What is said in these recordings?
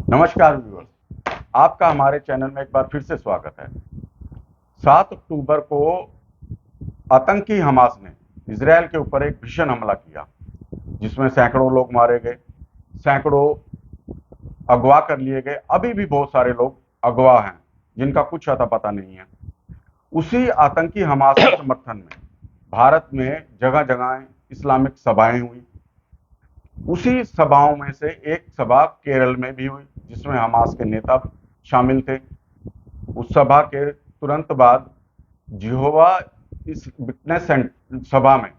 नमस्कार व्यूअर्स, आपका हमारे चैनल में एक बार फिर से स्वागत है। 7 अक्टूबर को आतंकी हमास ने इजरायल के ऊपर एक भीषण हमला किया, जिसमें सैकड़ों लोग मारे गए, सैकड़ों अगवा कर लिए गए। अभी भी बहुत सारे लोग अगवा हैं जिनका कुछ अता पता नहीं है। उसी आतंकी हमास के समर्थन में भारत में जगह जगह इस्लामिक सभाएं हुई। उसी सभाओं में से एक सभा केरल में भी हुई, जिसमें हमास के नेता शामिल थे। उस सभा के तुरंत बाद जिहोवा इस विटनेस सभा में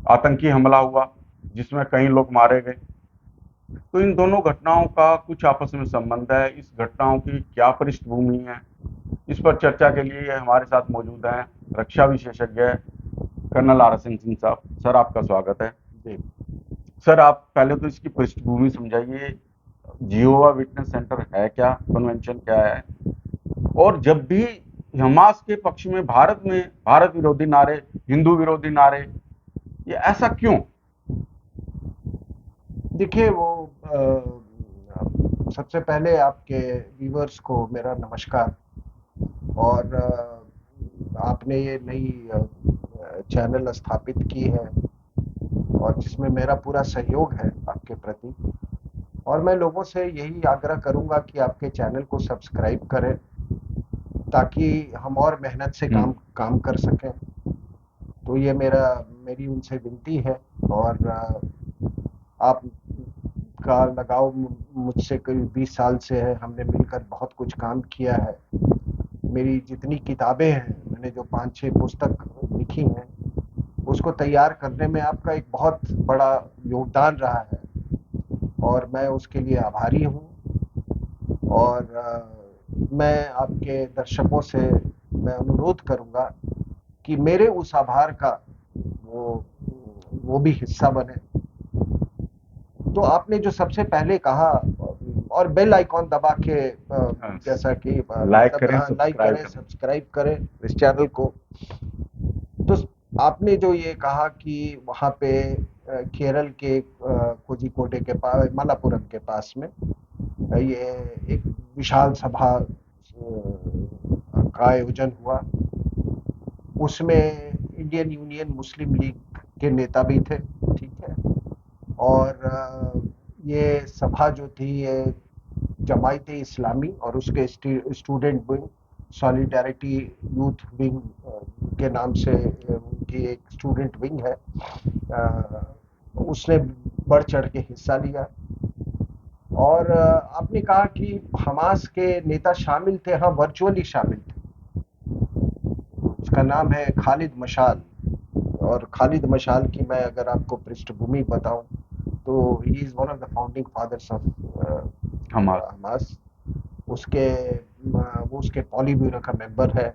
आतंकी हमला हुआ, जिसमें कई लोग मारे गए। तो इन दोनों घटनाओं का कुछ आपस में संबंध है। इस घटनाओं की क्या पृष्ठभूमि है, इस पर चर्चा के लिए हमारे साथ मौजूद हैं रक्षा विशेषज्ञ कर्नल आर सिंह साहब। सर, आपका स्वागत है जी। सर, आप पहले तो इसकी पृष्ठभूमि समझाइए। जिहोवा विटनेस सेंटर है क्या, कन्वेंशन क्या है, और जब भी हमास के पक्ष में भारत विरोधी नारे, हिंदू विरोधी नारे, ये ऐसा क्यों? देखिए सबसे पहले आपके व्यूअर्स को मेरा नमस्कार। और आपने ये नई चैनल स्थापित की है और जिसमें मेरा पूरा सहयोग है आपके प्रति। और मैं लोगों से यही आग्रह करूंगा कि आपके चैनल को सब्सक्राइब करें ताकि हम और मेहनत से काम कर सकें। तो ये मेरी उनसे विनती है। और आप का लगाव मुझसे करीब 20 साल से है। हमने मिलकर बहुत कुछ काम किया है। मेरी जितनी किताबें हैं, मैंने जो 5-6 पुस्तक लिखी हैं, उसको तैयार करने में आपका एक बहुत बड़ा योगदान रहा है और मैं उसके लिए आभारी हूँ। और मैं आपके दर्शकों से मैं अनुरोध करूँगा कि मेरे उस आभार का वो भी हिस्सा बने। तो आपने जो सबसे पहले कहा, और बेल आइकॉन दबा के जैसा कि लाइक करें, लाइक करें, सब्सक्राइब करें इस चैनल को। तो आपने जो ये कहा कि वहाँ पे केरल के कोझिकोडे के पास, मलापुरम के पास में ये एक विशाल सभा का आयोजन हुआ। उसमें इंडियन यूनियन मुस्लिम लीग के नेता भी थे, ठीक है। और ये सभा जो थी, ये जमायत इस्लामी और उसके student wing, solidarity youth wing के नाम से उनकी एक स्टूडेंट विंग है, उसने बढ़ चढ़ के हिस्सा लिया। और आपने कहा कि हमास के नेता शामिल थे। हाँ, वर्चुअली शामिल थे। उसका नाम है खालिद मशाल। और खालिद मशाल की मैं अगर आपको पृष्ठभूमि बताऊं तो he is one of the founding fathers of Hamas. वो उसके पॉली ब्यूरो का मेंबर है।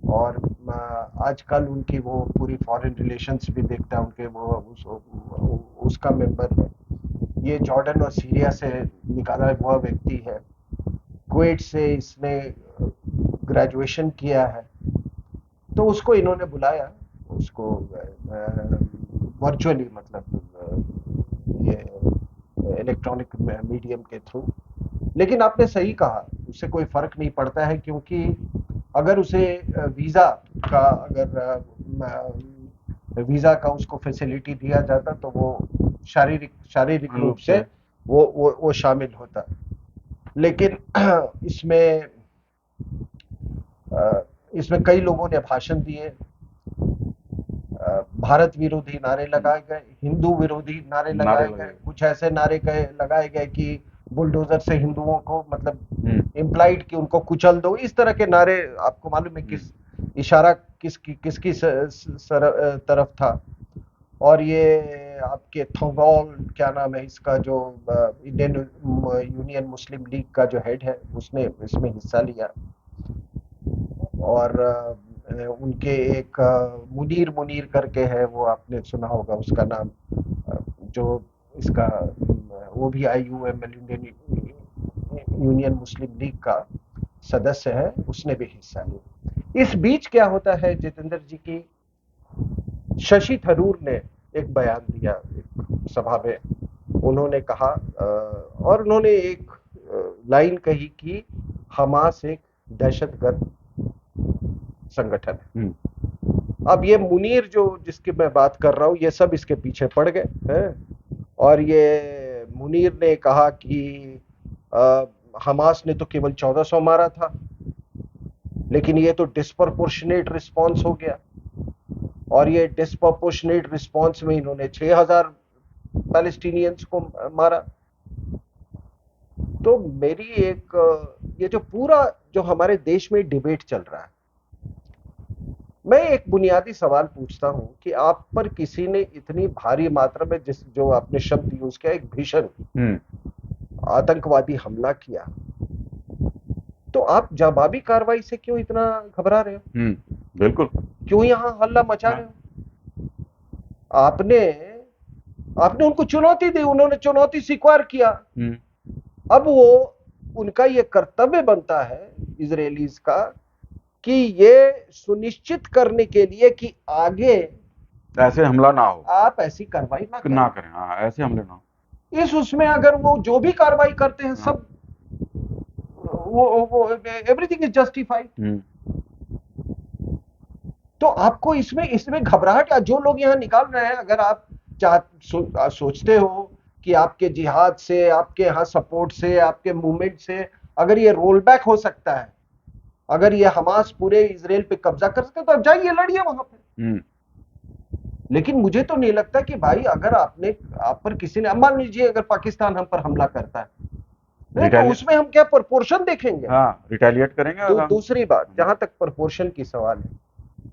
और आजकल उनकी वो पूरी फॉरेन रिलेशंस भी देखता है, उनके उसका मेंबर है। ये जॉर्डन और सीरिया से निकाला हुआ व्यक्ति है। कुवैत से इसने ग्रेजुएशन किया है। तो उसको इन्होंने बुलाया, उसको वर्चुअली, मतलब ये इलेक्ट्रॉनिक मीडियम के थ्रू। लेकिन आपने सही कहा, उससे कोई फर्क नहीं पड़ता है, क्योंकि अगर उसे वीजा का अगर वीजा का उसको फैसिलिटी दिया जाता तो वो शारीरिक रूप से वो शामिल होता। लेकिन इसमें इसमें कई लोगों ने भाषण दिए, भारत विरोधी नारे लगाए गए, हिंदू विरोधी नारे लगाए गए, कुछ ऐसे नारे लगाए गए कि बुलडोजर से हिंदुओं को, मतलब इम्प्लाइड कि उनको कुचल दो। इस तरह के नारे, आपको मालूम है किस इशारा किसकी तरफ था। और ये आपके थोगॉल, क्या नाम है इसका, जो इंडियन यूनियन मुस्लिम लीग का जो हेड है, उसने इसमें हिस्सा लिया। और उनके एक मुनीर करके है, वो आपने सुना होगा उसका नाम, जो इसका वो भी IUML, इंडियन यूनियन मुस्लिम लीग का सदस्य है, उसने भी हिस्सा लिया। इस बीच क्या होता है जितेंद्र जी की, शशि थरूर ने एक बयान दिया एक सभा में। उन्होंने कहा और उन्होंने एक लाइन कही कि हमास एक दहशतगर्द संगठन है। अब ये मुनीर जो जिसकी मैं बात कर रहा हूं, ये सब इसके पीछे पड़ गए हैं। और ये मुनीर ने कहा कि हमास ने तो केवल 1400 मारा था, लेकिन ये तो डिस्प्रपोर्शनेट रिस्पॉन्स हो गया, और ये डिस्प्रपोर्शनेट रिस्पॉन्स में इन्होंने 6000 पैलेस्टीनियंस को मारा। तो मेरी एक ये जो पूरा जो हमारे देश में डिबेट चल रहा है, मैं एक बुनियादी सवाल पूछता हूं कि आप पर किसी ने इतनी भारी मात्रा में जो आपने शब्द यूज किया, एक भीषण आतंकवादी हमला किया, तो आप जवाबी कार्रवाई से क्यों इतना घबरा रहे हो? बिल्कुल। क्यों यहां हल्ला मचा रहे हो? आपने आपने उनको चुनौती दी, उन्होंने चुनौती स्वीकार किया। अब वो उनका ये कर्तव्य बनता है इजरायलीज का कि ये सुनिश्चित करने के लिए कि आगे ऐसे हमला ना हो, आप ऐसी कार्रवाई ना करें। हाँ, ऐसे हमले ना हो। इस उसमें अगर वो जो भी कार्रवाई करते हैं, सब वो एवरीथिंग इज जस्टिफाइड। तो आपको इसमें इसमें घबराहट, या जो लोग यहाँ निकाल रहे हैं, अगर आप सोचते हो कि आपके जिहाद से, आपके यहाँ सपोर्ट से, आपके मूवमेंट से अगर ये रोल बैक हो सकता है, अगर ये हमास पूरे इजराइल पे कब्जा कर सकते, तो आप जाइए, लड़िए वहां पे। लेकिन मुझे तो नहीं लगता कि भाई, अगर आप पर किसी ने, मान लीजिए अगर पाकिस्तान हम पर हमला करता है, तो उसमें हम क्या प्रोपोर्शन देखेंगे? रिटेलिएट करेंगे। तो दूसरी बात, जहां तक प्रोपोर्शन की सवाल है,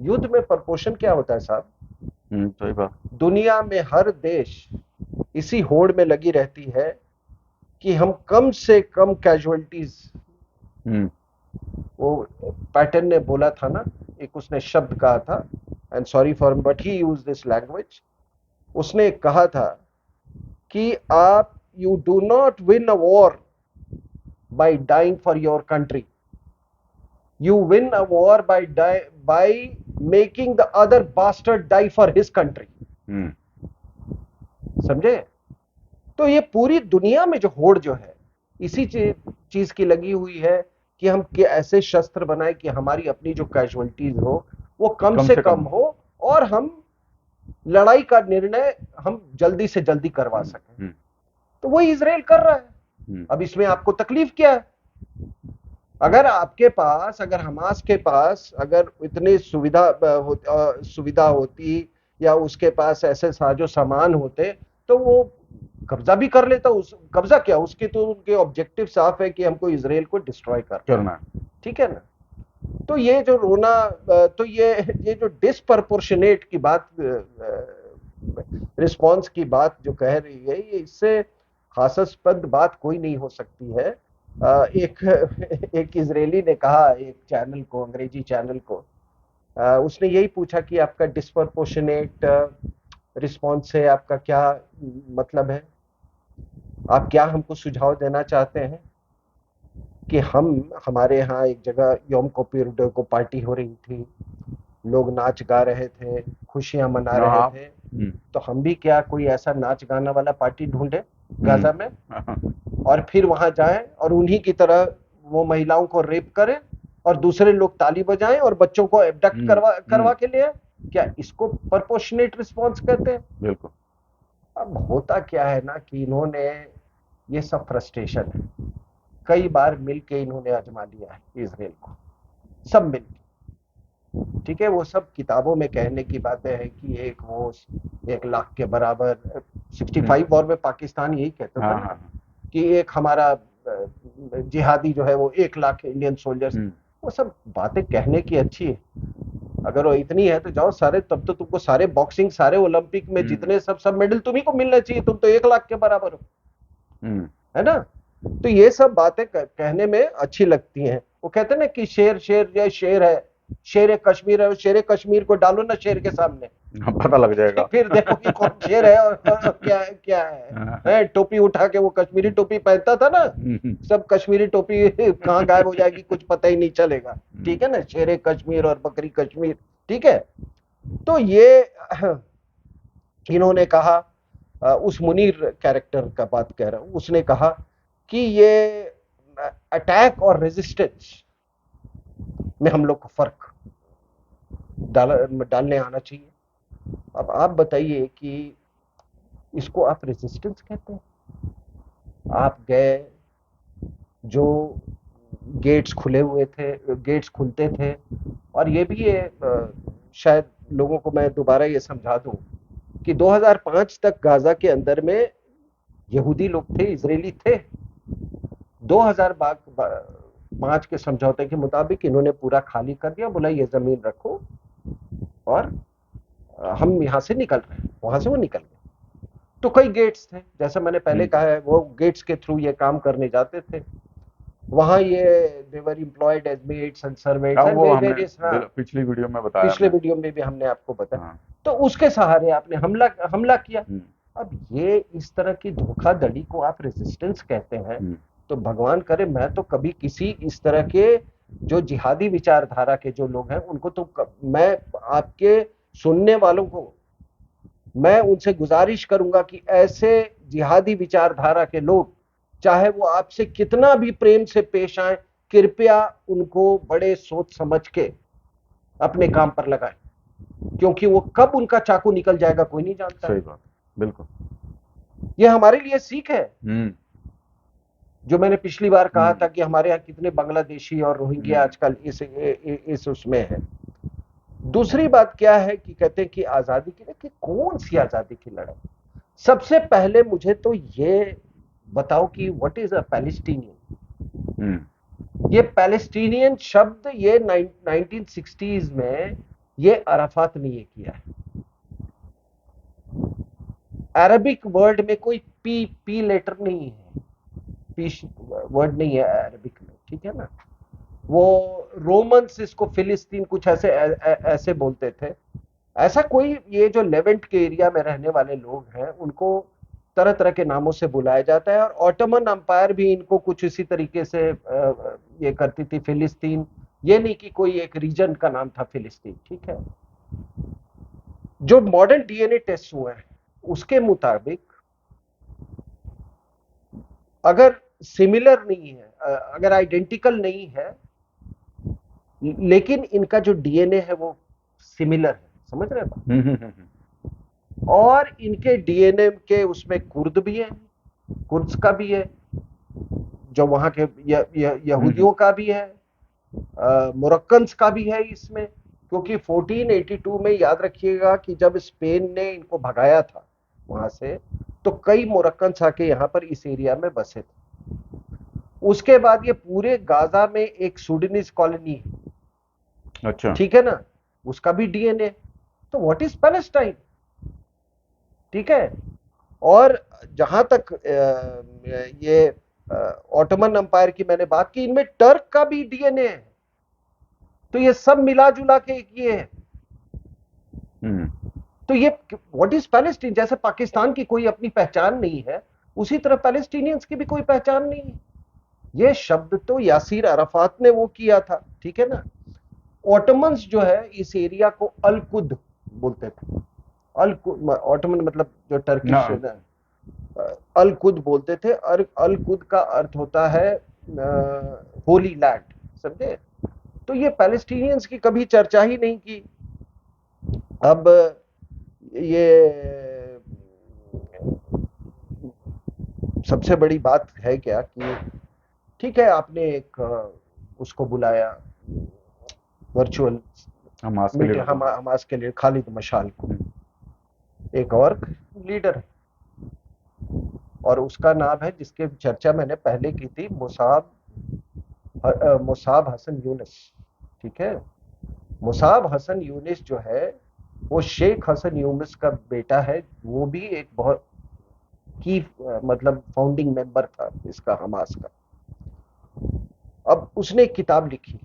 युद्ध में प्रोपोर्शन क्या होता है साहब? सही बात। दुनिया में हर देश इसी होड़ में लगी रहती है कि हम कम से कम कैजुअलिटीज, वो पैटर्न ने बोला था ना, एक उसने शब्द कहा था, and sorry for but he use this language, उसने कहा था कि आप, you do not win a war by dying for your country, you win a war by making the other bastard die for his country। समझे? तो ये पूरी दुनिया में जो होड़ जो है, इसी चीज की लगी हुई है कि हम ऐसे शस्त्र बनाए कि हमारी अपनी जो कैजुअलिटीज हो वो कम से कम हो, और हम लड़ाई का निर्णय हम जल्दी से जल्दी करवा सकें। तो वही इजराइल कर रहा है। अब इसमें आपको तकलीफ क्या है? अगर आपके पास, अगर हमास के पास अगर इतनी सुविधा होती, या उसके पास ऐसे साजो सामान होते, तो वो कब्जा भी कर लेता। कब्जा क्या, उसके तो उनके ऑब्जेक्टिव साफ है कि हमको इजराइल को डिस्ट्रॉय करना है, ठीक है ना? तो ये जो रोना, तो ये जो डिस्प्रपोर्शनेट की बात, रिस्पॉन्स की बात जो कह रही है, ये इससे हास्यास्पद बात कोई नहीं हो सकती है। एक इजरायली ने कहा एक चैनल को, अंग्रेजी चैनल को, उसने यही पूछा कि आपका डिस्प्रपोर्शनेट रिस्पॉन्स से आपका क्या मतलब है? आप क्या हमको सुझाव देना चाहते हैं? कि हमारे यहाँ एक जगह योम किप्पुर को पार्टी हो रही थी, लोग नाच गा रहे थे, खुशियां मना रहे थे, तो हम भी क्या कोई ऐसा नाच गाना वाला पार्टी ढूंढे गाजा में, और फिर वहां जाएं और उन्हीं की तरह वो महिलाओं को रेप करें, और दूसरे लोग ताली बजाएं और बच्चों को एबडक्ट करवा के लिए? क्या इसको प्रोपोर्शनेट रिस्पॉन्स कहते हैं? बिल्कुल। अब होता क्या है ना कि इन्होंने, ये सब फ्रस्ट्रेशन है, कई बार मिलके इन्होंने आजमा लिया है इजराइल को, सब मिलके, ठीक है? वो सब किताबों में कहने की बातें हैं कि एक वो 1 लाख के बराबर, 65 वॉर में पाकिस्तान यही कहता था कि एक हमारा जिहादी जो है वो 1 लाख इंडियन सोल्जर्स। वो सब बातें कहने की अच्छी है, अगर वो इतनी है तो जाओ सारे, तब तो तुमको सारे बॉक्सिंग, सारे ओलंपिक में जितने सब मेडल तुम्ही को मिलना चाहिए, तुम तो 1 लाख के बराबर हो, है ना? तो ये सब बातें कहने में अच्छी लगती हैं। वो कहते हैं ना कि शेर शेर या शेर है, शेर कश्मीर है, शेर कश्मीर को डालो ना शेर के सामने, पता लग जाएगा, फिर देखो कि कौन शेर है और क्या है। टोपी उठा के, वो कश्मीरी टोपी पहनता था ना, सब कश्मीरी टोपी कहाँ गायब हो जाएगी कुछ पता ही नहीं चलेगा, ठीक है ना? शेर कश्मीर और बकरी कश्मीर, ठीक है? तो ये इन्होंने कहा उस मुनीर कैरेक्टर का बात कह रहा हूं, उसने कहा कि ये अटैक और रेजिस्टेंस में हम लोग को फर्क डालने आना चाहिए। अब आप बताइए कि इसको आप रेजिस्टेंस कहते हैं? आप गए, जो गेट्स खुले हुए थे, गेट्स खुलते थे, और ये भी शायद लोगों को मैं दोबारा ये समझा दूं कि 2005 तक गाजा के अंदर में यहूदी लोग थे, इजरायली थे। 2005 के समझौते के मुताबिक इन्होंने पूरा खाली कर दिया, बोला ये जमीन रखो और हम यहां से निकल रहे हैं। वहां से वो निकल गए। तो कई गेट्स थे, जैसा मैंने पहले कहा है, वो गेट्स के थ्रू ये काम करने जाते थे। वहां ये they were employed as maids and servants हाँ, एंड वो हमने वेरियस। पिछली वीडियो में बताया पिछले हमने। वीडियो में भी हमने आपको बताया। हाँ। तो उसके सहारे आपने हमला किया। अब ये इस तरह की धोखाधड़ी को आप रेजिस्टेंस कहते हैं, तो भगवान करे मैं तो कभी किसी इस तरह के जो जिहादी विचारधारा के जो लोग हैं उनको तो मैं आपके सुनने वालों को मैं उनसे गुजारिश करूंगा कि ऐसे जिहादी विचारधारा के लोग, चाहे वो आपसे कितना भी प्रेम से पेश आए, कृपया उनको बड़े सोच समझ के अपने काम पर लगाएं, क्योंकि वो कब उनका चाकू निकल जाएगा कोई नहीं जानता। सही बात, बिल्कुल। ये हमारे लिए सीख है। जो मैंने पिछली बार कहा था कि हमारे यहाँ कितने बांग्लादेशी और रोहिंग्या आजकल इस उसमें है। दूसरी बात क्या है कि कहते हैं कि आजादी की, कि कौन सी आजादी की लड़ाई? सबसे पहले मुझे तो ये बताओ कि व्हाट इज अ पैलेस्टीनियन? ये पैलेस्टीनियन शब्द ये 1960s में ये अराफात ने ये किया है। अरबिक वर्ड में कोई पी लेटर नहीं है, पी वर्ड नहीं है अरबिक में, ठीक है ना। वो रोमन्स इसको फिलिस्तीन कुछ ऐसे बोलते थे। ऐसा कोई, ये जो लेवेंट के एरिया में रहने वाले लोग हैं उनको तरह तरह के नामों से बुलाया जाता है, और ऑटोमन अंपायर भी इनको कुछ इसी तरीके से ये करती थी। फिलिस्तीन ये नहीं कि कोई एक रीजन का नाम था फिलिस्तीन, ठीक है। जो मॉडर्न डीएनए टेस्ट हुए हैं उसके मुताबिक अगर सिमिलर नहीं है, अगर आइडेंटिकल नहीं है, लेकिन इनका जो डीएनए है वो सिमिलर है, समझ रहे हैं? और इनके डीएनए के उसमें कुर्द भी है, कुर्द्स का भी है, जो वहां के यहूदियों का भी है, मोरक्कन्स का भी है इसमें। क्योंकि 1482 में याद रखिएगा कि जब स्पेन ने इनको भगाया था वहां से, तो कई मोरक्कन्स आके यहाँ पर इस एरिया में बसे थे। उसके बाद ये पूरे गाजा में एक सूडानीज कॉलोनी है, अच्छा, ठीक है ना, उसका भी डीएनए। तो व्हाट इज पैलेस्टाइन, ठीक है। और जहां तक ये ऑटोमन अंपायर की मैंने बात की, इनमें टर्क का भी डीएनए है। तो ये सब मिला जुला के एक ये है। तो ये व्हाट इज पैलेस्टीन? जैसे पाकिस्तान की कोई अपनी पहचान नहीं है, उसी तरह पैलेस्टीनियंस की भी कोई पहचान नहीं है। ये शब्द तो यासीर अराफात ने वो किया था, ठीक है ना। ऑटोमन्स जो है इस एरिया को अलकुद बोलते थे। ऑटोमन मतलब जो टर्किश अलकुद बोलते थे, और अलकुद का अर्थ होता है होली लैंड, समझे। तो ये पैलेस्टीनियंस की कभी चर्चा ही नहीं की। अब ये सबसे बड़ी बात है क्या कि ठीक है, आपने एक उसको बुलाया वर्चुअल हमास के लिए खालिद मशाल को, एक और लीडर है, और उसका नाम है, जिसके चर्चा मैंने पहले की थी, मुसाब हसन यूनिस, ठीक है। मुसाब हसन यूनिस जो है वो शेख हसन यूनिस का बेटा है। वो भी एक बहुत की मतलब फाउंडिंग मेंबर था इसका, हमास का। अब उसने एक किताब लिखी,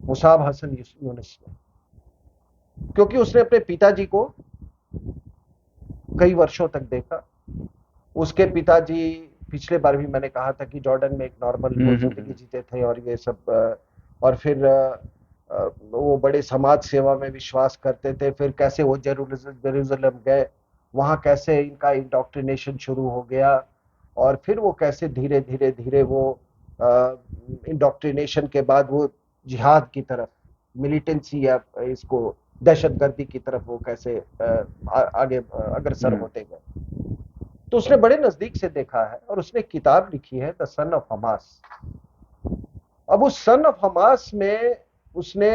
मुसाब हसन यूनिस ने, क्योंकि उसने अपने पिताजी को कई वर्षों तक देखा। उसके पिताजी, पिछले बार भी मैंने कहा था कि जॉर्डन में एक नॉर्मल जिंदगी जीते थे, और ये सब, और फिर वो बड़े समाज सेवा में विश्वास करते थे। फिर कैसे वो जेरूसलम गए, वहां कैसे इनका इंडोक्ट्रिनेशन शुरू हो गया और फिर वो कैसे धीरे धीरे धीरे वो इंडोक्ट्रिनेशन के बाद वो जिहाद की तरफ, मिलिटेंसी या इसको दहशतगर्दी की तरफ वो कैसे आगे अग्रसर होते गए। तो उसने बड़े नजदीक से देखा है और उसने किताब लिखी है द सन ऑफ हमास। अब उस सन ऑफ हमास में उसने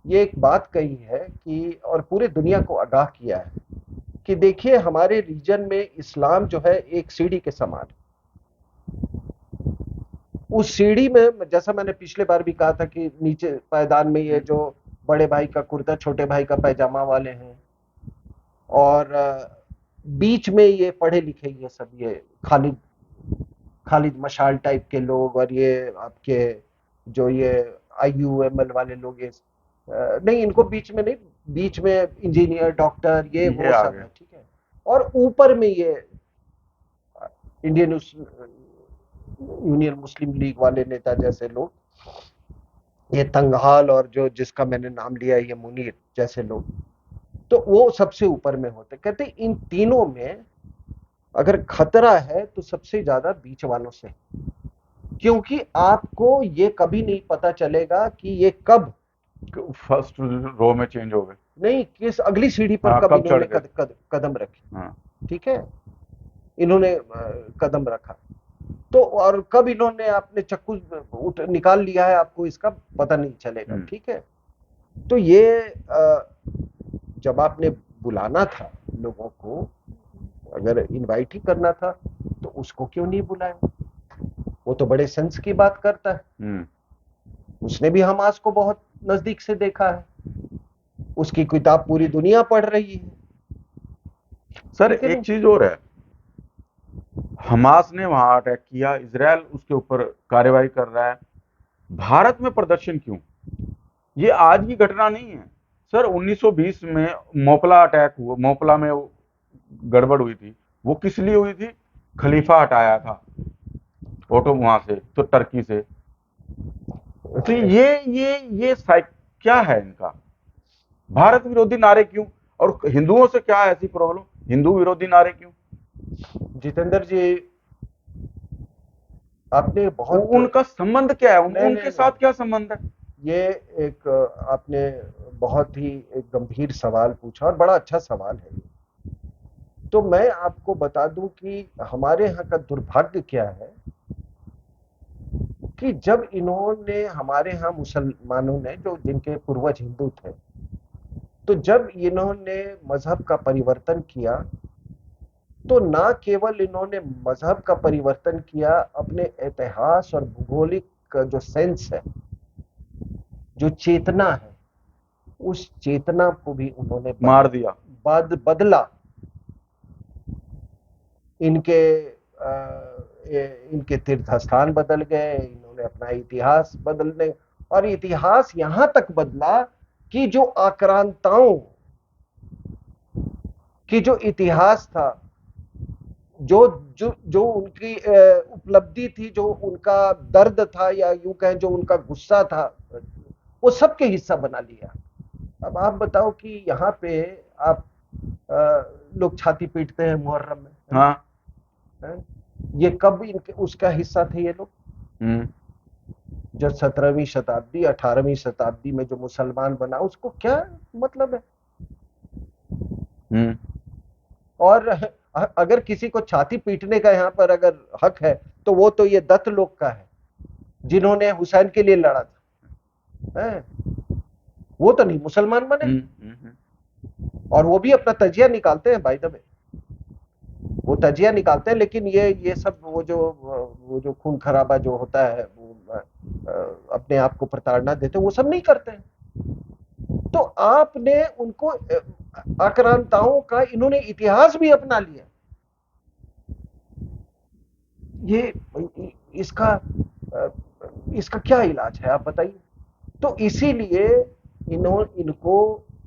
ये एक बात कही है कि, और पूरे दुनिया को आगाह किया है कि देखिए हमारे रीजन में इस्लाम जो है एक सीढ़ी के समान है। उस सीढ़ी में, जैसा मैंने पिछले बार भी कहा था कि नीचे पायदान में ये जो बड़े भाई का कुर्ता छोटे भाई का पैजामा वाले हैं, और बीच में ये पढ़े लिखे ये सब ये खालिद खालिद मशाल टाइप के लोग, और ये आपके जो ये IUML वाले लोग, ये नहीं, इनको बीच में नहीं, बीच में इंजीनियर डॉक्टर ये वो सब है, ठीक है। और ऊपर में ये इंडियन यूनियन मुस्लिम लीग वाले नेता जैसे लोग, ये तंगहाल, और जो जिसका मैंने नाम लिया ये मुनीर जैसे लोग, तो वो सबसे ऊपर में होते। कहते इन तीनों में अगर खतरा है तो सबसे ज्यादा बीच वालों से, क्योंकि आपको ये कभी नहीं पता चलेगा कि ये कब फर्स्ट रो में चेंज हो गए, नहीं किस अगली सीढ़ी पर कब इन्होंने कदम रखे, ठीक है, इन्होंने कदम रखा तो, और कब इन्होंने अपने चक्कू निकाल लिया है आपको इसका पता नहीं चलेगा, ठीक है। तो ये जब आपने बुलाना था लोगों को, अगर इनवाइट ही करना था तो उसको क्यों नहीं बुलाया? वो तो बड़े सेंस की बात करता है, उसने भी हमास को बहुत नजदीक से देखा है, उसकी किताब पूरी दुनिया पढ़ रही है। सर एक चीज और है, हमास ने वहां अटैक किया, इजरायल उसके ऊपर कार्रवाई कर रहा है, भारत में प्रदर्शन क्यों? ये आज की घटना नहीं है सर। 1920 में मोपला अटैक हुआ, मोपला में गड़बड़ हुई थी, वो किस लिए हुई थी? खलीफा हटाया था ऑटो वहां से, तो टर्की से। तो ये क्या है इनका? भारत विरोधी नारे क्यों? और हिंदुओं से क्या ऐसी प्रॉब्लम, हिंदू विरोधी नारे क्यों? जितेंद्र जी, आपने बहुत, उनका संबंध क्या है? उनके साथ क्या संबंध है? ये एक आपने बहुत ही एक गंभीर सवाल पूछा और बड़ा अच्छा सवाल है। तो मैं आपको बता दूं कि हमारे यहाँ का दुर्भाग्य क्या है कि जब इन्होंने, हमारे यहाँ मुसलमानों ने, जो जिनके पूर्वज हिंदू थे, तो जब इन्होंने मजहब का परिवर्तन किया तो ना केवल इन्होंने मजहब का परिवर्तन किया, अपने इतिहास और भूगोलिक जो सेंस है, जो चेतना है, उस चेतना को भी उन्होंने मार दिया, बदला। इनके इनके तीर्थ स्थान बदल गए, इन्होंने अपना इतिहास बदलने, और इतिहास यहां तक बदला कि जो आक्रांताओं की जो इतिहास था, जो जो जो उनकी उपलब्धि थी, जो उनका दर्द था, या यूं कहें जो उनका गुस्सा था, वो सबके हिस्सा बना लिया। अब आप बताओ कि यहाँ पे आप लोग छाती पीटते हैं मुहर्रम में, हाँ, ये कब इनके उसका हिस्सा थे ये लोग? जो 17वीं शताब्दी 18वीं शताब्दी में जो मुसलमान बना, उसको क्या मतलब है? और अगर किसी को छाती पीटने का यहाँ पर अगर हक है तो वो तो ये दत्त लोग का है, जिन्होंने हुसैन के लिए लड़ा था, है? वो तो नहीं मुसलमान बने। और वो भी अपना तजिया निकालते हैं, बाय द वे, वो तजिया निकालते हैं, लेकिन ये सब वो जो खून खराबा जो होता है, वो अपने आप को प्रताड़ना देते, वो सब नहीं करते हैं। तो आपने उनको, आक्रांताओं का इन्होंने इतिहास भी अपना लिया। ये इसका क्या इलाज है, आप बताइए। तो इसीलिए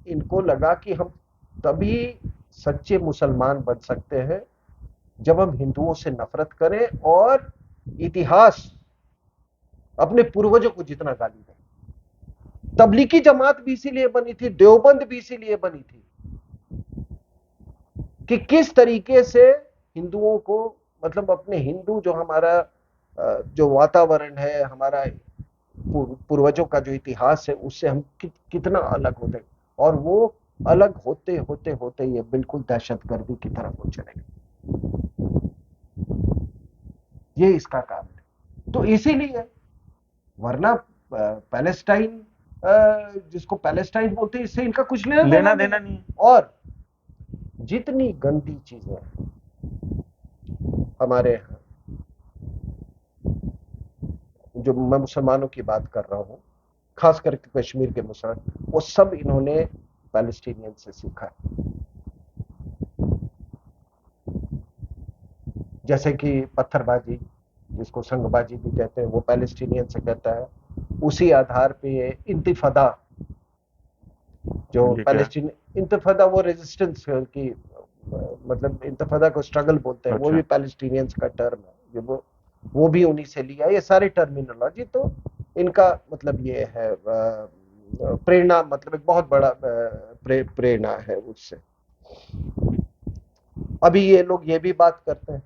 इनको लगा कि हम तभी सच्चे मुसलमान बन सकते हैं जब हम हिंदुओं से नफरत करें और इतिहास, अपने पूर्वजों को जितना गाली दें। तबलीगी जमात भी इसीलिए बनी थी, देवबंद भी इसीलिए बनी थी। कि किस तरीके से हिंदुओं को, मतलब अपने हिंदू जो हमारा जो वातावरण है, हमारा पूर्वजों का जो इतिहास है, उससे हम कितना अलग होते, और वो अलग होते होते होते ये बिल्कुल दहशतगर्दी की तरफ हो चले गए। ये इसका कारण है। तो इसीलिए, वरना पैलेस्टाइन, जिसको पैलेस्टाइन बोलते हैं, इससे इनका कुछ लेना लेना देना देना नहीं नहीं है। और जितनी गंदी चीजें हमारे यहाँ, जो मैं मुसलमानों की बात कर रहा हूँ, खास करके कश्मीर के मुसलमान, वो सब इन्होंने पैलेस्टीनियन से सीखा है। जैसे कि पत्थरबाजी, जिसको संगबाजी भी कहते हैं, वो पैलेस्टीनियन से कहता है। उसी आधार पे इंतिफादा, जो ये क्या है? पैलेस्टीन, इंतफादा वो रेजिस्टेंस की, मतलब इंतफादा को स्ट्रगल बोलते हैं, वो भी अच्छा। पैलेस्टीनियंस का टर्म है, जो वो भी उन्हीं से लिया। ये सारे टर्मिनोलॉजी तो इनका मतलब ये है, प्रेरणा, मतलब एक बहुत बड़ा प्रेरणा है उससे। अभी ये लोग ये भी बात करते हैं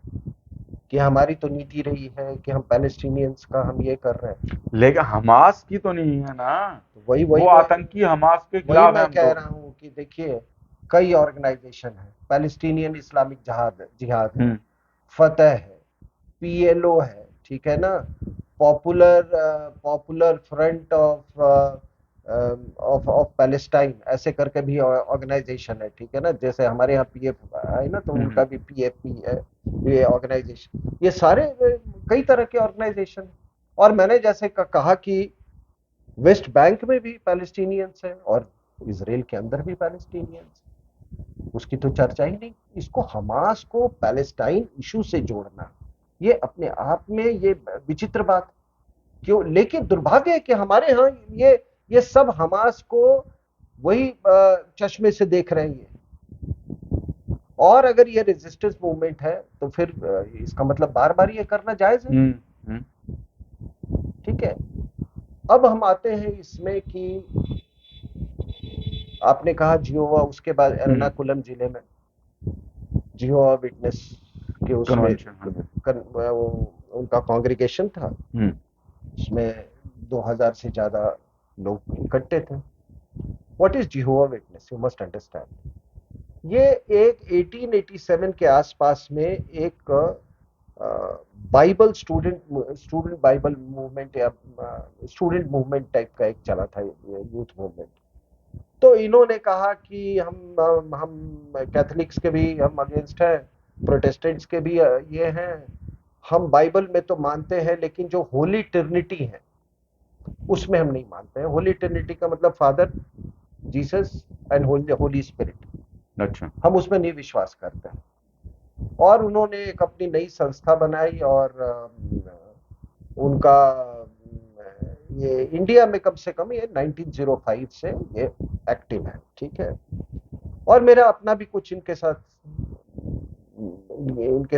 कि हमारी तो नीति रही है कि हम पैलेस्टीनियंस का हम ये कर रहे हैं। लेकिन हमास की तो नहीं है ना। तो वही वो वही मैं आतंकी हमास के वही खिलाफ है मैं हम कह तो। रहा हूँ कि देखिए, कई ऑर्गेनाइजेशन है, पैलेस्टीनियन इस्लामिक जिहाद जिहाद है, हम्म। फतह है, पीएलओ है, ठीक है ना, popular popular front of Palestine, ऐसे करके भी ऑर्गेनाइजेशन है, ठीक है ना। जैसे हमारे यहाँ पीएफ है ना, तो हम्म। उनका भी पीएफपी है, ये ऑर्गेनाइजेशन, ये सारे कई तरह के ऑर्गेनाइजेशन। और मैंने जैसे कहा कि वेस्ट बैंक में भी पैलेस्टीनियंस है, और इसराइल के अंदर भी पैलेस्टीनियंस, उसकी तो चर्चा ही नहीं। इसको, हमास को पैलेस्टाइन इशू से जोड़ना, ये अपने आप में ये विचित्र बात क्यों। लेकिन दुर्भाग्य है कि हमारे यहाँ ये सब हमास को वही चश्मे से देख रहे हैं। और अगर ये रेजिस्टेंस मूवमेंट है, तो फिर इसका मतलब बार बार ये करना जायज है, हम्म। हम्म। ठीक है। अब हम आते हैं इसमें कि आपने कहा जियोवा, उसके बाद एर्नाकुलम जिले में जियोवा विटनेस के उसमें कन्वेंशन, हाँ जी। उनका कांग्रीगेशन था, हम्म। उसमें 2000 से ज्यादा लोग इकट्ठे थे। What is Jehovah witness, you must understand. ये एक 1887 के आसपास में एक बाइबल स्टूडेंट बाइबल मूवमेंट, या स्टूडेंट मूवमेंट टाइप का एक चला था, यूथ मूवमेंट। तो इन्होंने कहा कि हम कैथोलिक्स के भी हम अगेंस्ट हैं, प्रोटेस्टेंट्स के भी ये हैं। हम बाइबल में तो मानते हैं, लेकिन जो होली ट्रिनिटी है उसमें हम नहीं मानते हैं। होली ट्रिनिटी का मतलब father, Jesus and Holi spirit, अच्छा। हम उसमें नहीं विश्वास करते हैं। और उन्होंने एक अपनी नई संस्था बनाई, और उनका ये इंडिया में कम से कम ये 1905 से ये एक्टिव है, ठीक है। और मेरा अपना भी कुछ इनके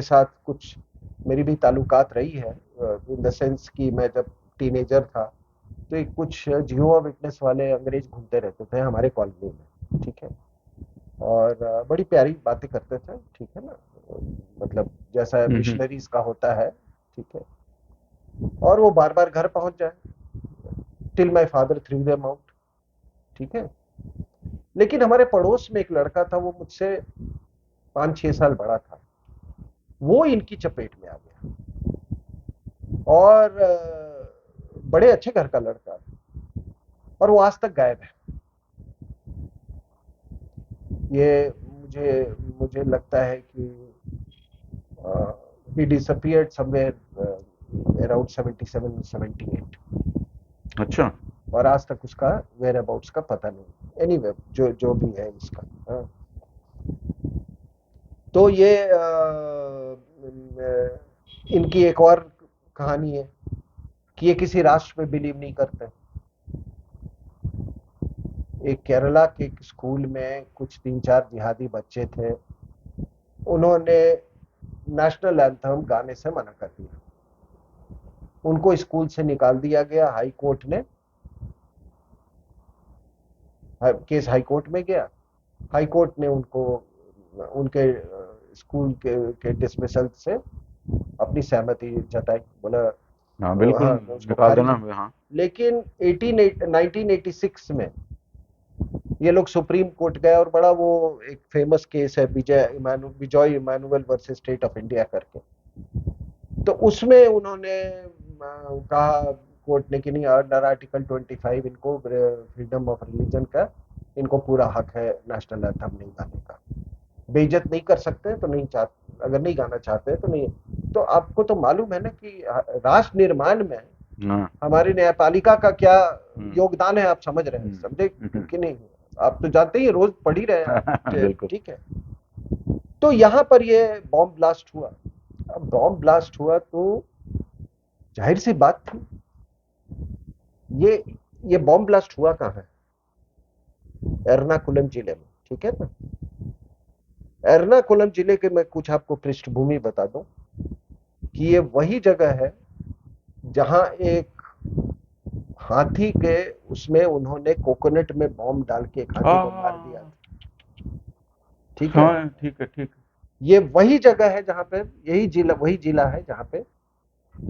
साथ कुछ मेरी भी ताल्लुकात रही है, इन द सेंस कि मैं जब टीनेजर था, तो एक कुछ जिहोवा विटनेस वाले अंग्रेज घूमते रहते थे हमारे कॉलोनी में, ठीक है। और बड़ी प्यारी बातें करते थे, ठीक है ना, मतलब जैसा हम्म। मिशनरीज का होता है, ठीक है। और वो बार बार घर पहुंच जाए, till my father through them out, ठीक है। लेकिन हमारे पड़ोस में एक लड़का था, वो मुझसे 5-6 साल बड़ा था, वो इनकी चपेट में आ गया। और बड़े अच्छे घर का लड़का, और वो आज तक गायब है। ये मुझे मुझे लगता है कि he disappeared somewhere around 77-78, अच्छा। और आज तक उसका वेयर अबाउट्स का पता नहीं। एनीवे, जो जो भी है इसका, हाँ। तो ये इनकी एक और कहानी है कि ये किसी राष्ट्र पे बिलीव नहीं करते। एक केरला के एक स्कूल में कुछ 3-4 जिहादी बच्चे थे, उन्होंने नेशनल एंथम गाने से मना कर दिया, उनको स्कूल से निकाल दिया गया। हाई कोर्ट ने केस हाई कोर्ट में गया, हाई कोर्ट ने उनको उनके स्कूल के डिसमिसल से अपनी सहमति जताई, बोला हाँ बिल्कुल, हाँ मैं उसको निकाल खारिज। देना। हाँ। लेकिन 1986 में ये लोग सुप्रीम कोर्ट गए और बड़ा वो एक फेमस केस है Vijay Emmanuel versus state of India करके, तो उसमें उन्होंने कहा कोर्ट ने कि नहीं, अंडर आर्टिकल 25 इनको फ्रीडम ऑफ रिलीजन का इनको पूरा हक है नेशनल एंथम नहीं गाने का। बेइज्जत नहीं कर सकते तो नहीं चाहते, अगर नहीं गाना चाहते तो नहीं। तो आपको तो मालूम है ना कि राष्ट्र निर्माण में हाँ। हमारी न्यायपालिका का क्या हम्म। योगदान है, आप समझ रहे हैं, समझे कि नहीं? आप तो जानते ही, रोज पढ़ ही रहे हैं आप। बिल्कुल। ठीक है। तो यहाँ पर ये बॉम्ब ब्लास्ट हुआ। अब बॉम्ब ब्लास्ट हुआ तो जाहिर सी बात थी, ये बॉम्ब ब्लास्ट हुआ कहाँ है? एर्नाकुलम जिले में, ठीक है ना? एर्नाकुलम जिले के मैं कुछ आपको पृष्ठभूमि बता दूं कि ये वही जगह है जहां एक हाथी के उसमें उन्होंने कोकोनट में बॉम्ब डाल के एक हाथी को मार दिया था। ठीक है। हाँ ठीक है, ठीक ये वही जगह है जहां पे, वही जिला है जहां पे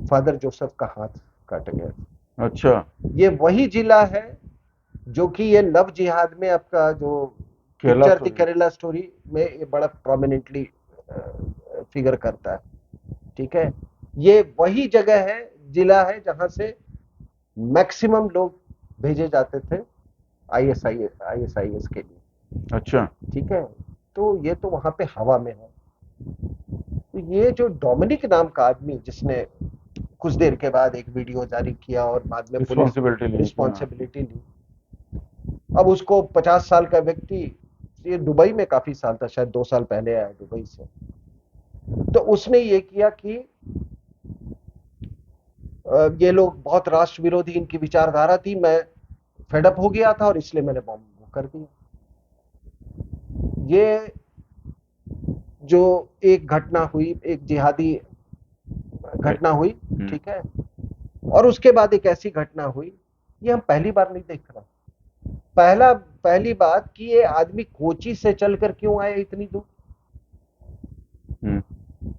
फादर जोसेफ का हाथ काट गया। है। अच्छा। ये वही जिला है जो कि ये लव जिहाद में आपका जो केरला पिक्चर थी स्टोरी। केरला स्टोरी में ये बड़ा प्रोमिनेंटली फिगर करता है। ठीक है। ये वही जगह है, जिला है जहां से मैक्सिमम लोग भेजे जाते थे आईएसआईएस के लिए। अच्छा। ठीक है। तो ये तो वहां पे हवा में है। तो ये जो डोमिनिक नाम का आदमी जिसने कुछ देर के बाद एक वीडियो जारी किया और बाद में पुलिस रिस्पॉन्सिबिलिटी ली थी, हाँ। रिस्पॉन्सिबिलिटी ली। अब उसको 50 साल का व्यक्ति, ये दुबई में काफी साल था, शायद 2 साल पहले आया दुबई से, तो उसने ये किया कि ये लोग बहुत राष्ट्र विरोधी इनकी विचारधारा थी, मैं फेडअप हो गया था और इसलिए मैंने बॉम्ब कर दिया। ये जो एक घटना हुई, एक जिहादी घटना हुई, ठीक है, और उसके बाद एक ऐसी घटना हुई, ये हम पहली बार नहीं देख रहे। पहली बात कि ये आदमी कोची से चलकर क्यों आया इतनी दूर?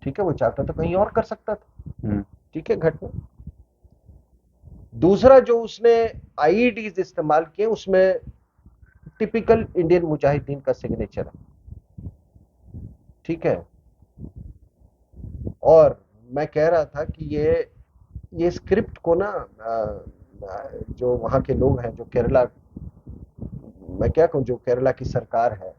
ठीक है, वो चाहता तो कहीं और कर सकता था। ठीक है, घटना। दूसरा, जो उसने आईईडीज इस्तेमाल किए उसमें टिपिकल इंडियन मुजाहिदीन का सिग्नेचर है। ठीक है। और मैं कह रहा था कि ये स्क्रिप्ट को ना जो वहां के लोग हैं, जो केरला, मैं क्या कहूं, जो केरला की सरकार है,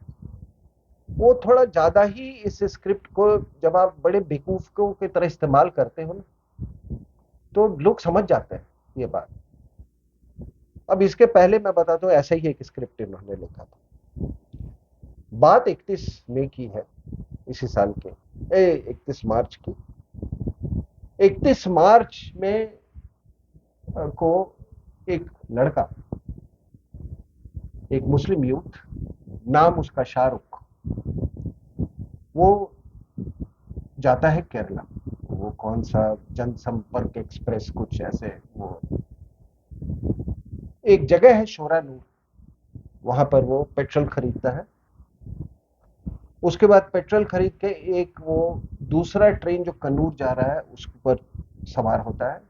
वो थोड़ा ज्यादा ही इस स्क्रिप्ट को, जब आप बड़े बेवकूफों की तरह इस्तेमाल करते हो ना, तो लोग समझ जाते हैं ये बात। अब इसके पहले मैं बताता हूँ, ऐसा ही एक स्क्रिप्ट इन्होंने लिखा था। बात 31 मई की है, इसी साल के 31 मार्च की। 31 मार्च में को एक लड़का, एक मुस्लिम यूथ, नाम उसका शाहरुख, वो जाता है केरला। वो कौन सा जनसंपर्क एक्सप्रेस कुछ ऐसे, वो एक जगह है शोरानूर, वहां पर वो पेट्रोल खरीदता है। उसके बाद पेट्रोल खरीद के एक वो दूसरा ट्रेन जो कन्नूर जा रहा है उस पर सवार होता है।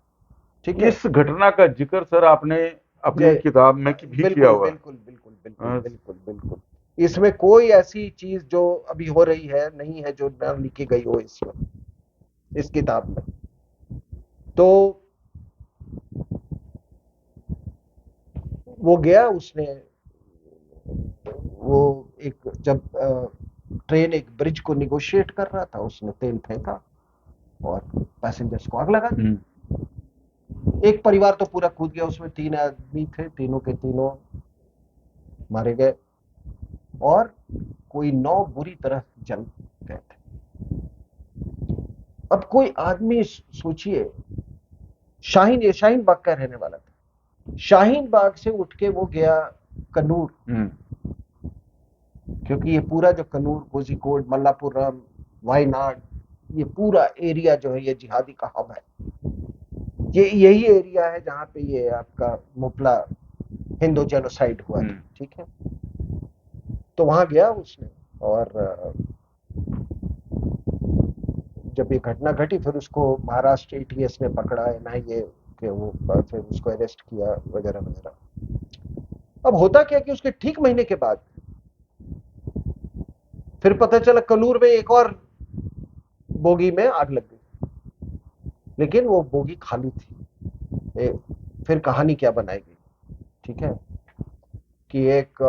ठीक है। इस घटना का जिक्र सर आपने अपनी किताब में भी किया बिल्कुल हुआ है। बिल्कुल बिल्कुल बिल्कुल बिल्कुल बिल्कुल। इसमें कोई ऐसी चीज जो अभी हो रही है नहीं है जो ना लिखी गई हो इसमें, इस किताब में। तो वो गया, उसने वो एक, जब ट्रेन एक ब्रिज को निगोशिएट कर रहा था, उसने तेल फेंका और पैसेंजर्स को आग लगा दी। एक परिवार तो पूरा कूद गया, उसमें 3 आदमी थे, तीनों के तीनों मारे गए और कोई 9 बुरी तरह जल गए थे। अब कोई आदमी, सोचिए, ये शाहीन बाग का रहने वाला था। शाहीन बाग से उठ के वो गया कन्नूर, क्योंकि ये पूरा जो कन्नूर, कोझिकोड, मल्लापुरम, वायनाड, ये पूरा एरिया जो है ये जिहादी का हब है। ये यही एरिया है जहां पे ये आपका मुपला हिंदू जेनोसाइड हुआ था। ठीक है। तो वहां गया उसने और जब ये घटना घटी फिर उसको महाराष्ट्र एटीएस ने पकड़ा, एनआईए के वो फिर उसको अरेस्ट किया वगैरह वगैरह। अब होता क्या कि उसके ठीक महीने के बाद फिर पता चला कनूर में एक और बोगी में आग लग गई, लेकिन वो बोगी खाली थी। फिर कहानी क्या बनाएगी, ठीक है, कि एक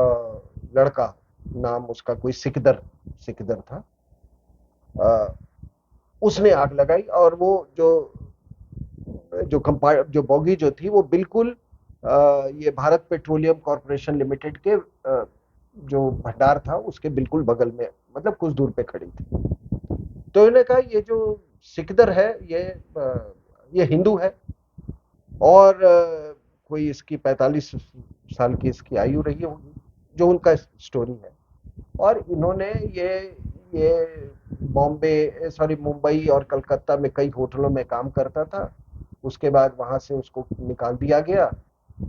लड़का, नाम उसका कोई सिकदर सिकदर था, उसने आग लगाई और वो जो बोगी जो थी वो बिल्कुल ये भारत पेट्रोलियम कॉर्पोरेशन लिमिटेड के जो भंडार था उसके बिल्कुल बगल में, मतलब कुछ दूर पे खड़ी थी। तो इन्होंने कहा ये जो सिकदर है ये हिंदू है और कोई इसकी 45 साल की इसकी आयु रही होगी, जो उनका स्टोरी है। और इन्होंने ये बॉम्बे सॉरी मुंबई और कलकत्ता में कई होटलों में काम करता था, उसके बाद वहां से उसको निकाल दिया गया